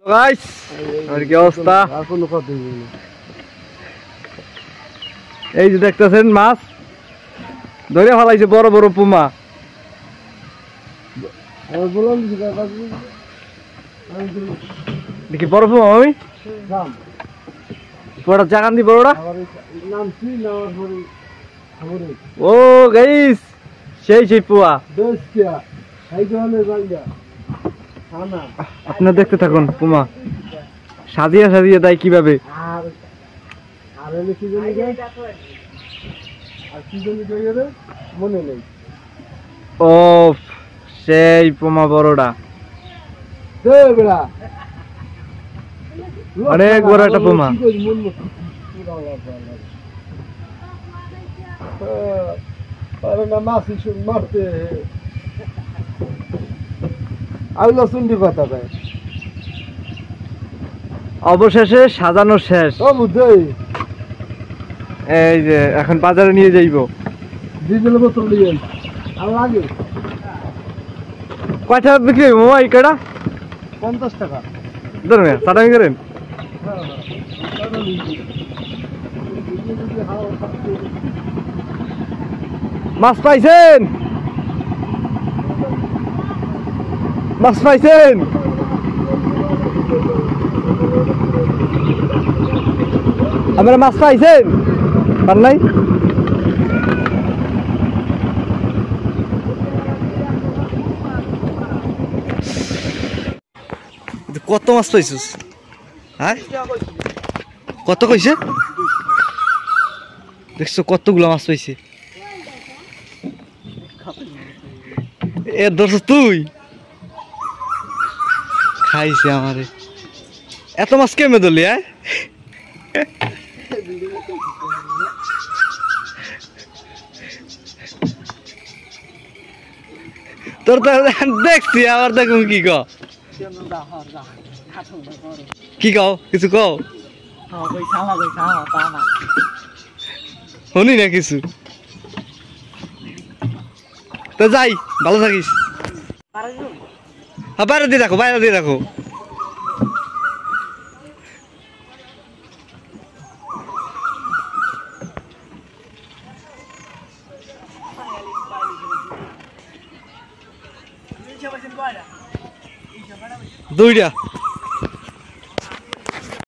guys আর কি অবস্থা এই যে দেখতেছেন মাছ ধরে ফেলাইছে বড় বড় পুমা দেখি বড় পুমা আমি বড় জাগান দি বড়টা ও গাইস সেই সেই পুয়া আপনারা দেখতে থাকুন পুমা সাজিয়ে সাজিয়ে দেয় কিভাবে ও সেই পুমা বড়টা অনেক বড় একটা পুমা মারতে আইলো চুন্ডি কথা ভাই অবশেষে সাজানো শেষ এই যে এখন বাজারে নিয়ে যাইব ডিজেল বোতল নিয়ে আর লাগে কয় টাকা বিক্রি হইব মামা এই কয়টা 50 টাকা ধরুন চাটামি করেন মাছ পাইছেন মাছ পাইছেন আমরা মাছ পাইছেন পান নাই কত মাছ পাইছিস হ্যাঁ কত কইছে দেখছো কতগুলো মাছ পাইছে এ ধরছ তুই খাইছে আমারে এত মাছ কেমনে ধরলি হ্যাঁ তোর তো দেখছি আবার দেখুন কি কি কও কিছু কও শুনি না কিছু তো যাই ভালো থাকিস বাইরে দিয়ে রাখো বাইরে দিয়ে রাখো দুইটা